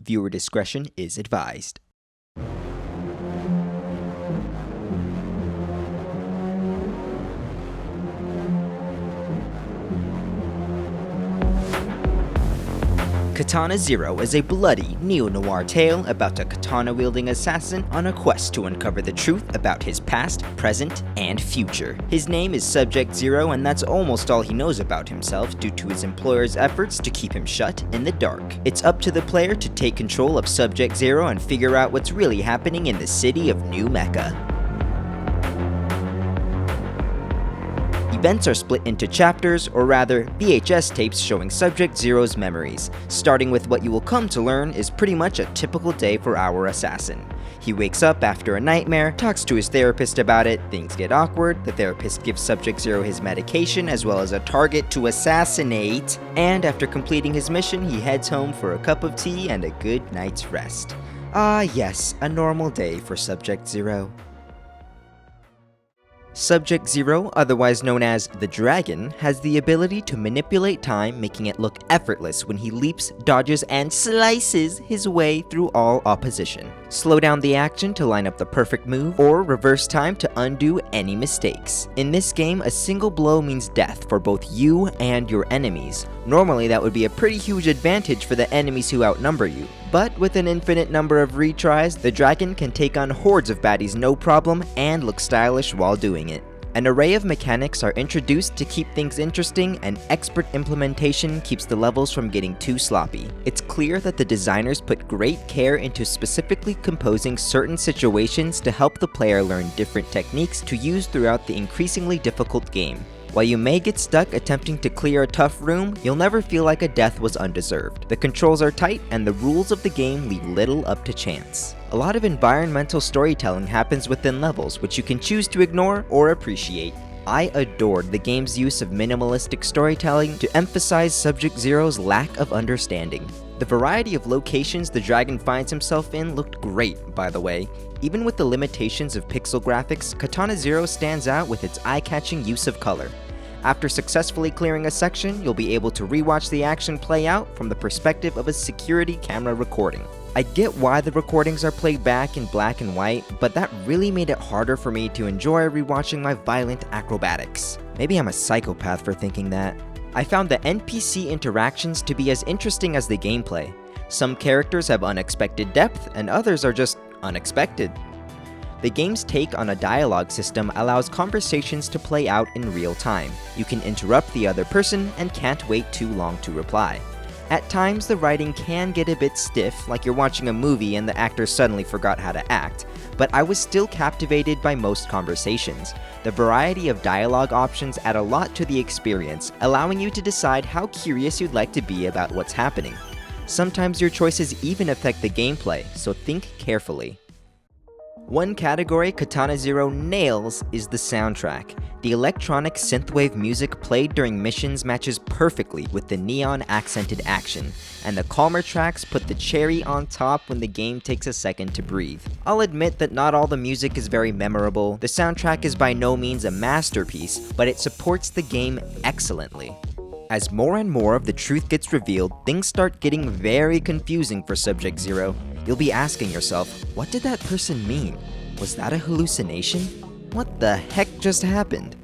Viewer discretion is advised. Katana Zero is a bloody, neo-noir tale about a katana-wielding assassin on a quest to uncover the truth about his past, present, and future. His name is Subject Zero, and that's almost all he knows about himself due to his employer's efforts to keep him shut in the dark. It's up to the player to take control of Subject Zero and figure out what's really happening in the city of New Mecca. Events are split into chapters, or rather, VHS tapes showing Subject Zero's memories, starting with what you will come to learn is pretty much a typical day for our assassin. He wakes up after a nightmare, talks to his therapist about it, things get awkward, the therapist gives Subject Zero his medication as well as a target to assassinate, and after completing his mission, he heads home for a cup of tea and a good night's rest. Ah yes, a normal day for Subject Zero. Subject Zero, otherwise known as the Dragon, has the ability to manipulate time, making it look effortless when he leaps, dodges, and slices his way through all opposition. Slow down the action to line up the perfect move, or reverse time to undo any mistakes. In this game, a single blow means death for both you and your enemies. Normally, that would be a pretty huge advantage for the enemies who outnumber you. But with an infinite number of retries, the Dragon can take on hordes of baddies no problem and look stylish while doing it. An array of mechanics are introduced to keep things interesting, and expert implementation keeps the levels from getting too sloppy. It's clear that the designers put great care into specifically composing certain situations to help the player learn different techniques to use throughout the increasingly difficult game. While you may get stuck attempting to clear a tough room, you'll never feel like a death was undeserved. The controls are tight, and the rules of the game leave little up to chance. A lot of environmental storytelling happens within levels, which you can choose to ignore or appreciate. I adored the game's use of minimalistic storytelling to emphasize Subject Zero's lack of understanding. The variety of locations the Dragon finds himself in looked great, by the way. Even with the limitations of pixel graphics, Katana Zero stands out with its eye-catching use of color. After successfully clearing a section, you'll be able to rewatch the action play out from the perspective of a security camera recording. I get why the recordings are played back in black and white, but that really made it harder for me to enjoy rewatching my violent acrobatics. Maybe I'm a psychopath for thinking that. I found the NPC interactions to be as interesting as the gameplay. Some characters have unexpected depth, and others are just unexpected. The game's take on a dialogue system allows conversations to play out in real time. You can interrupt the other person and can't wait too long to reply. At times, the writing can get a bit stiff, like you're watching a movie and the actor suddenly forgot how to act, but I was still captivated by most conversations. The variety of dialogue options add a lot to the experience, allowing you to decide how curious you'd like to be about what's happening. Sometimes your choices even affect the gameplay, so think carefully. One category Katana Zero nails is the soundtrack. The electronic synthwave music played during missions matches perfectly with the neon-accented action, and the calmer tracks put the cherry on top when the game takes a second to breathe. I'll admit that not all the music is very memorable. The soundtrack is by no means a masterpiece, but it supports the game excellently. As more and more of the truth gets revealed, things start getting very confusing for Subject Zero. You'll be asking yourself, what did that person mean? Was that a hallucination? What the heck just happened?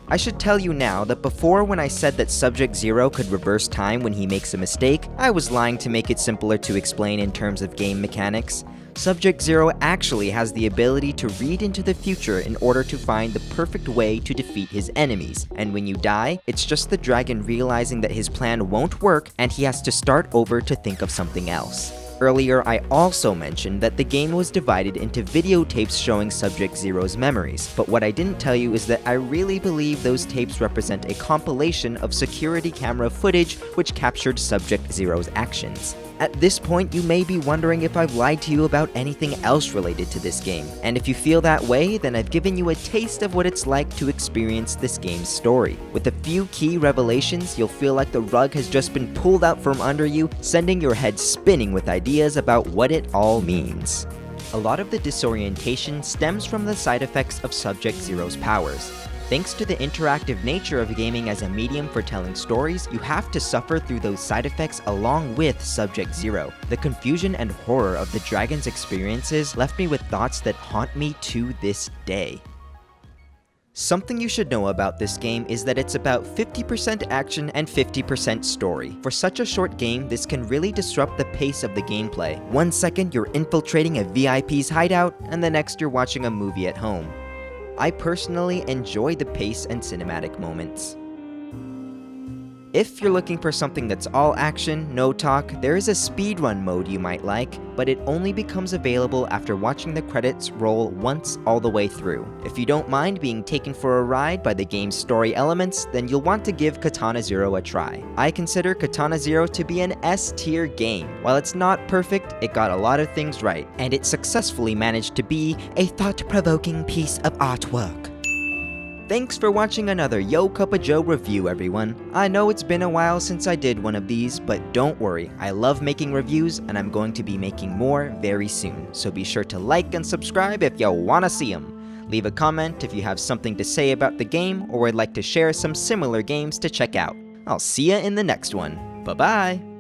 I should tell you now that before, when I said that Subject Zero could reverse time when he makes a mistake, I was lying to make it simpler to explain in terms of game mechanics. Subject Zero actually has the ability to read into the future in order to find the perfect way to defeat his enemies, and when you die, it's just the Dragon realizing that his plan won't work and he has to start over to think of something else. Earlier, I also mentioned that the game was divided into videotapes showing Subject Zero's memories, but what I didn't tell you is that I really believe those tapes represent a compilation of security camera footage which captured Subject Zero's actions. At this point, you may be wondering if I've lied to you about anything else related to this game, and if you feel that way, then I've given you a taste of what it's like to experience this game's story. With a few key revelations, you'll feel like the rug has just been pulled out from under you, sending your head spinning with ideas about what it all means. A lot of the disorientation stems from the side effects of Subject Zero's powers. Thanks to the interactive nature of gaming as a medium for telling stories, you have to suffer through those side effects along with Subject Zero. The confusion and horror of the dragon's experiences left me with thoughts that haunt me to this day. Something you should know about this game is that it's about 50% action and 50% story. For such a short game, this can really disrupt the pace of the gameplay. 1 second you're infiltrating a VIP's hideout, and the next you're watching a movie at home. I personally enjoy the pace and cinematic moments. If you're looking for something that's all action, no talk, there is a speedrun mode you might like, but it only becomes available after watching the credits roll once all the way through. If you don't mind being taken for a ride by the game's story elements, then you'll want to give Katana Zero a try. I consider Katana Zero to be an S-tier game. While it's not perfect, it got a lot of things right, and it successfully managed to be a thought-provoking piece of artwork. Thanks for watching another yocuppajoe review, everyone. I know it's been a while since I did one of these, but don't worry, I love making reviews and I'm going to be making more very soon, so be sure to like and subscribe if you wanna see them. Leave a comment if you have something to say about the game or would like to share some similar games to check out. I'll see ya in the next one. Bye-bye!